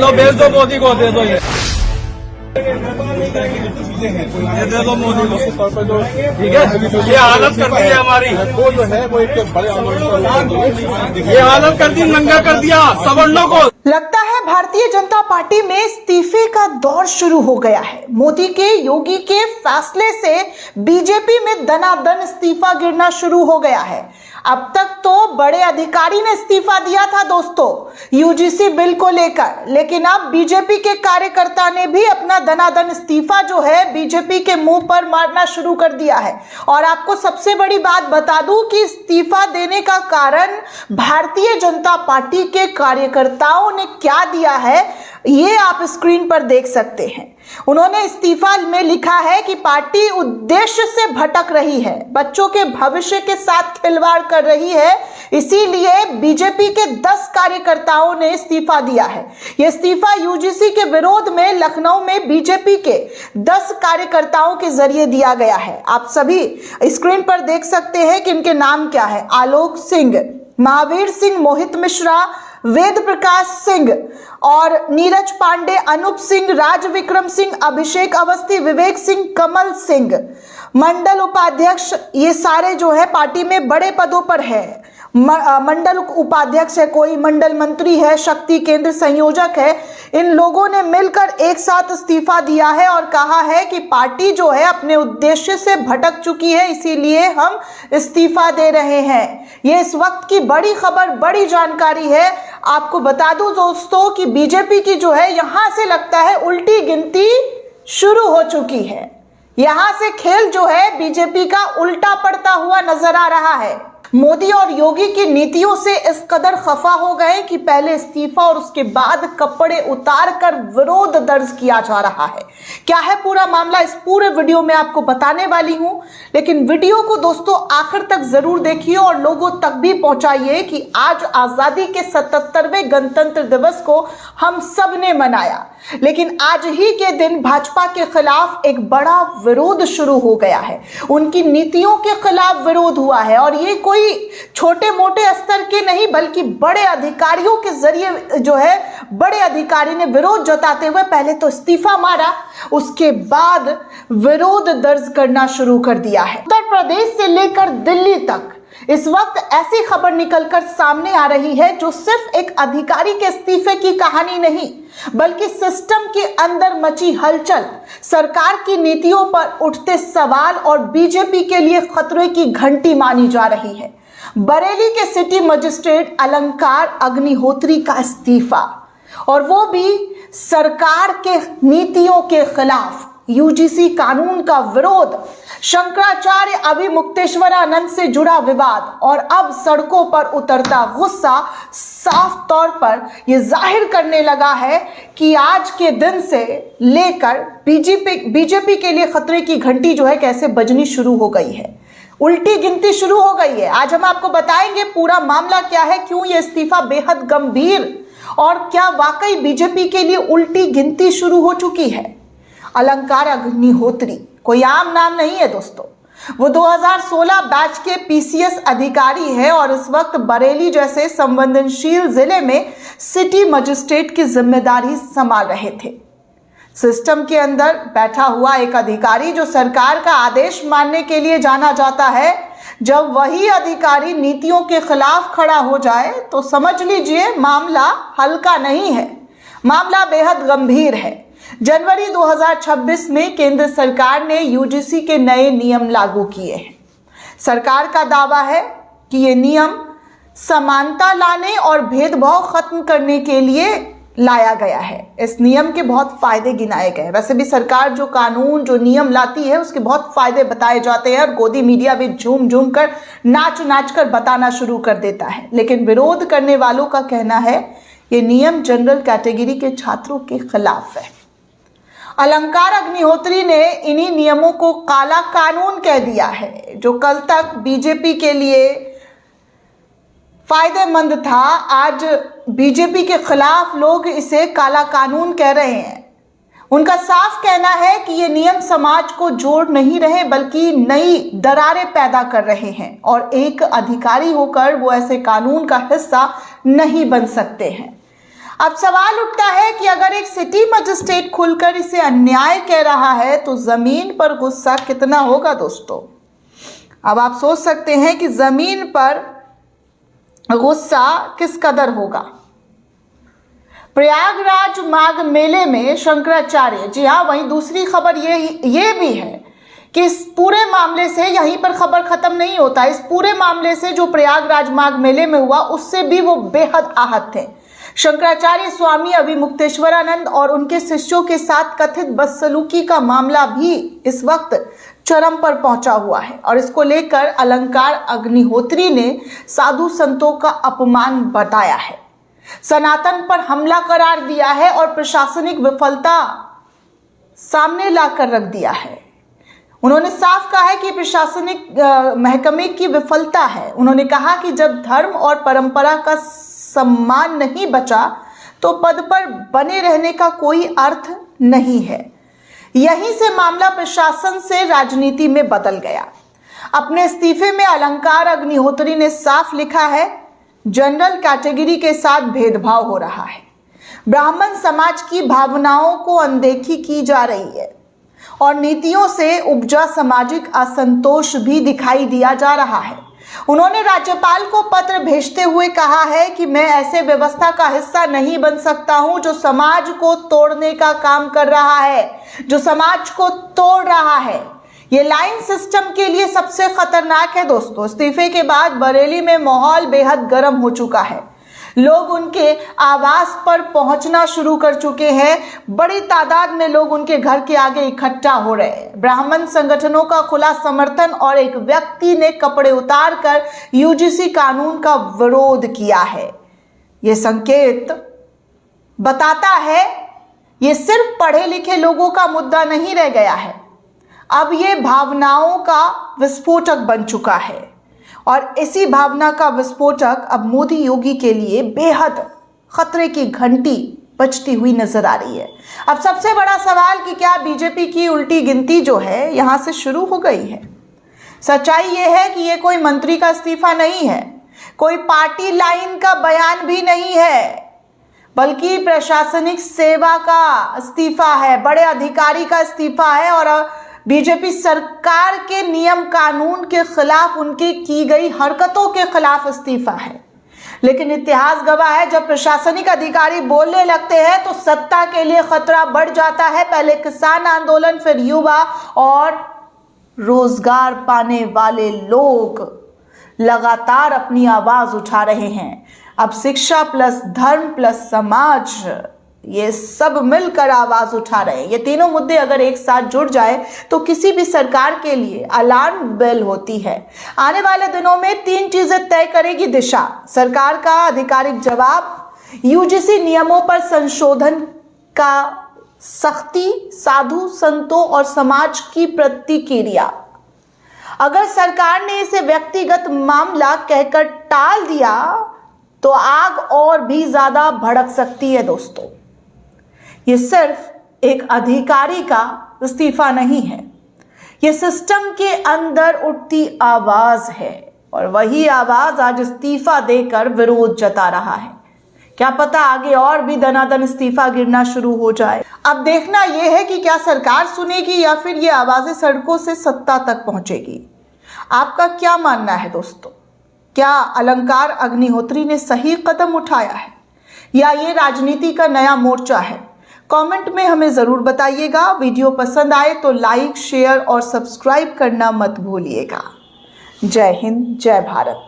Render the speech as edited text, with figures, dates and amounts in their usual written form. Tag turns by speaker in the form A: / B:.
A: लो भेज दो मोदी को, दे दो ये दे दो मोदी को, ठीक है। ये हालत कर दी है हमारी, ये हालत कर दी, नंगा कर दिया सवर्णों को।
B: लगता है भारतीय जनता पार्टी में इस्तीफे का दौर शुरू हो गया है। मोदी के योगी के फैसले से बीजेपी में दनादन इस्तीफा गिरना शुरू हो गया है। अब तक तो बड़े अधिकारी ने इस्तीफा दिया था दोस्तों यूजीसी बिल को लेकर, लेकिन अब बीजेपी के कार्यकर्ता ने भी अपना दनादन इस्तीफा जो है बीजेपी के मुंह पर मारना शुरू कर दिया है। और आपको सबसे बड़ी बात बता दूं कि इस्तीफा देने का कारण भारतीय जनता पार्टी के कार्यकर्ताओं ने क्या दिया है ये आप स्क्रीन पर देख सकते हैं। उन्होंने इस्तीफा में लिखा है कि पार्टी उद्देश्य से भटक रही है, बच्चों के भविष्य के साथ खिलवाड़ कर रही है, इसीलिए बीजेपी के 10 कार्यकर्ताओं ने इस्तीफा दिया है। यह इस्तीफा यूजीसी के विरोध में लखनऊ में बीजेपी के 10 कार्यकर्ताओं के जरिए दिया गया है। आप सभी स्क्रीन पर देख सकते हैं कि इनके नाम क्या है। आलोक सिंह, महावीर सिंह, मोहित मिश्रा, वेद प्रकाश सिंह और नीरज पांडे, अनूप सिंह, राज विक्रम सिंह, अभिषेक अवस्थी, विवेक सिंह, कमल सिंह, मंडल उपाध्यक्ष, ये सारे जो है पार्टी में बड़े पदों पर है। मंडल उपाध्यक्ष है, कोई मंडल मंत्री है, शक्ति केंद्र संयोजक है। इन लोगों ने मिलकर एक साथ इस्तीफा दिया है और कहा है कि पार्टी जो है अपने उद्देश्य से भटक चुकी है, इसीलिए हम इस्तीफा दे रहे हैं। ये इस वक्त की बड़ी खबर, बड़ी जानकारी है। आपको बता दूं दोस्तों कि बीजेपी की जो है यहां से लगता है उल्टी गिनती शुरू हो चुकी है। यहां से खेल जो है बीजेपी का उल्टा पड़ता हुआ नजर आ रहा है। मोदी और योगी की नीतियों से इस कदर खफा हो गए कि पहले इस्तीफा और उसके बाद कपड़े उतार कर विरोध दर्ज किया जा रहा है। क्या है पूरा मामला, इस पूरे वीडियो में आपको बताने वाली हूं, लेकिन वीडियो को दोस्तों आखिर तक जरूर देखिए और लोगों तक भी पहुंचाइए कि आज आजादी के 77वें गणतंत्र दिवस को हम सब ने मनाया, लेकिन आज ही के दिन भाजपा के खिलाफ एक बड़ा विरोध शुरू हो गया है। उनकी नीतियों के खिलाफ विरोध हुआ है और ये कोई छोटे मोटे स्तर के नहीं बल्कि बड़े अधिकारियों के जरिए जो है बड़े अधिकारी ने विरोध जताते हुए पहले तो इस्तीफा मारा, उसके बाद विरोध दर्ज करना शुरू कर दिया है। उत्तर प्रदेश से लेकर दिल्ली तक इस वक्त ऐसी खबर निकलकर सामने आ रही है जो सिर्फ एक अधिकारी के इस्तीफे की कहानी नहीं बल्कि सिस्टम के अंदर मची हलचल, सरकार की नीतियों पर उठते सवाल और बीजेपी के लिए खतरे की घंटी मानी जा रही है। बरेली के सिटी मजिस्ट्रेट अलंकार अग्निहोत्री का इस्तीफा और वो भी सरकार के नीतियों के खिलाफ, यूजीसी कानून का विरोध, शंकराचार्य अभिमुक्तेश्वरानंद से जुड़ा विवाद और अब सड़कों पर उतरता गुस्सा साफ तौर पर यह जाहिर करने लगा है कि आज के दिन से लेकर बीजेपी के लिए खतरे की घंटी जो है कैसे बजनी शुरू हो गई है, उल्टी गिनती शुरू हो गई है। आज हम आपको बताएंगे पूरा मामला क्या है, क्यों यह इस्तीफा बेहद गंभीर और क्या वाकई बीजेपी के लिए उल्टी गिनती शुरू हो चुकी है। अलंकार अग्निहोत्री कोई आम नाम नहीं है दोस्तों, वो 2016 बैच के पीसीएस अधिकारी है और इस वक्त बरेली जैसे संवेदनशील जिले में सिटी मजिस्ट्रेट की जिम्मेदारी संभाल रहे थे। सिस्टम के अंदर बैठा हुआ एक अधिकारी जो सरकार का आदेश मानने के लिए जाना जाता है, जब वही अधिकारी नीतियों के खिलाफ खड़ा हो जाए तो समझ लीजिए मामला हल्का नहीं है, मामला बेहद गंभीर है। जनवरी 2026 में केंद्र सरकार ने यूजीसी के नए नियम लागू किए हैं। सरकार का दावा है कि ये नियम समानता लाने और भेदभाव खत्म करने के लिए लाया गया है। इस नियम के बहुत फायदे गिनाए गए। वैसे भी सरकार जो कानून जो नियम लाती है उसके बहुत फायदे बताए जाते हैं और गोदी मीडिया भी झूम झूम कर नाच कर बताना शुरू कर देता है, लेकिन विरोध करने वालों का कहना है ये नियम जनरल कैटेगरी के छात्रों के खिलाफ है। अलंकार अग्निहोत्री ने इन्हीं नियमों को काला कानून कह दिया है, जो कल तक बीजेपी के लिए फायदेमंद था, आज बीजेपी के खिलाफ लोग इसे काला कानून कह रहे हैं। उनका साफ कहना है कि ये नियम समाज को जोड़ नहीं रहे बल्कि नई दरारें पैदा कर रहे हैं और एक अधिकारी होकर वो ऐसे कानून का हिस्सा नहीं बन सकते हैं। अब सवाल उठता है कि अगर एक सिटी मजिस्ट्रेट खुलकर इसे अन्याय कह रहा है तो जमीन पर गुस्सा कितना होगा दोस्तों। अब आप सोच सकते हैं कि जमीन पर गुस्सा किस कदर होगा। प्रयागराज माघ मेले में शंकराचार्य, जी हाँ, वहीं दूसरी खबर ये भी है कि इस पूरे मामले से यहीं पर खबर खत्म नहीं होता। इस पूरे मामले से जो प्रयागराज माघ मेले में हुआ उससे भी वो बेहद आहत थे। शंकराचार्य स्वामी अभिमुक्तेश्वरानंद और उनके शिष्यों के साथ कथित बदसलूकी का मामला भी इस वक्त चरम पर पहुंचा हुआ है और इसको लेकर अलंकार अग्निहोत्री ने साधु संतों का अपमान बताया है, सनातन पर हमला करार दिया है और प्रशासनिक विफलता सामने लाकर रख दिया है। उन्होंने साफ कहा है कि प्रशासनिक महकमे की विफलता है। उन्होंने कहा कि जब धर्म और परंपरा का सम्मान नहीं बचा तो पद पर बने रहने का कोई अर्थ नहीं है। यहीं से मामला प्रशासन से राजनीति में बदल गया। अपने इस्तीफे में अलंकार अग्निहोत्री ने साफ लिखा है, जनरल कैटेगरी के साथ भेदभाव हो रहा है, ब्राह्मण समाज की भावनाओं को अनदेखी की जा रही है और नीतियों से उपजा सामाजिक असंतोष भी दिखाई दिया जा रहा है। उन्होंने राज्यपाल को पत्र भेजते हुए कहा है कि मैं ऐसे व्यवस्था का हिस्सा नहीं बन सकता हूं जो समाज को तोड़ने का काम कर रहा है, जो समाज को तोड़ रहा है। ये लाइन सिस्टम के लिए सबसे खतरनाक है दोस्तों। इस्तीफे के बाद बरेली में माहौल बेहद गर्म हो चुका है। लोग उनके आवास पर पहुंचना शुरू कर चुके हैं। बड़ी तादाद में लोग उनके घर के आगे इकट्ठा हो रहे हैं। ब्राह्मण संगठनों का खुला समर्थन और एक व्यक्ति ने कपड़े उतारकर यूजीसी कानून का विरोध किया है। ये संकेत बताता है ये सिर्फ पढ़े लिखे लोगों का मुद्दा नहीं रह गया है, अब ये भावनाओं का विस्फोटक बन चुका है और इसी भावना का विस्फोटक अब मोदी योगी के लिए बेहद खतरे की घंटी बजती हुई नजर आ रही है। अब सबसे बड़ा सवाल कि क्या बीजेपी की उल्टी गिनती जो है यहां से शुरू हो गई है। सच्चाई यह है कि यह कोई मंत्री का इस्तीफा नहीं है, कोई पार्टी लाइन का बयान भी नहीं है, बल्कि प्रशासनिक सेवा का इस्तीफा है, बड़े अधिकारी का इस्तीफा है और बीजेपी सरकार के नियम कानून के खिलाफ, उनकी की गई हरकतों के खिलाफ इस्तीफा है। लेकिन इतिहास गवाह है, जब प्रशासनिक अधिकारी बोलने लगते हैं तो सत्ता के लिए खतरा बढ़ जाता है। पहले किसान आंदोलन, फिर युवा और रोजगार पाने वाले लोग लगातार अपनी आवाज उठा रहे हैं। अब शिक्षा प्लस धर्म प्लस समाज, ये सब मिलकर आवाज उठा रहे हैं। ये तीनों मुद्दे अगर एक साथ जुड़ जाए तो किसी भी सरकार के लिए अलार्म बेल होती है। आने वाले दिनों में तीन चीजें तय करेगी दिशा: सरकार का आधिकारिक जवाब, यूजीसी नियमों पर संशोधन का सख्ती, साधु संतों और समाज की प्रतिक्रिया। अगर सरकार ने इसे व्यक्तिगत मामला कहकर टाल दिया तो आग और भी ज्यादा भड़क सकती है दोस्तों। ये सिर्फ एक अधिकारी का इस्तीफा नहीं है, ये सिस्टम के अंदर उठती आवाज है और वही आवाज आज इस्तीफा देकर विरोध जता रहा है। क्या पता आगे और भी दनादन इस्तीफा गिरना शुरू हो जाए। अब देखना यह है कि क्या सरकार सुनेगी या फिर ये आवाजें सड़कों से सत्ता तक पहुंचेगी। आपका क्या मानना है दोस्तों? क्या अलंकार अग्निहोत्री ने सही कदम उठाया है या ये राजनीति का नया मोर्चा है? कमेंट में हमें जरूर बताइएगा। वीडियो पसंद आए तो लाइक, शेयर और सब्सक्राइब करना मत भूलिएगा। जय हिंद, जय भारत।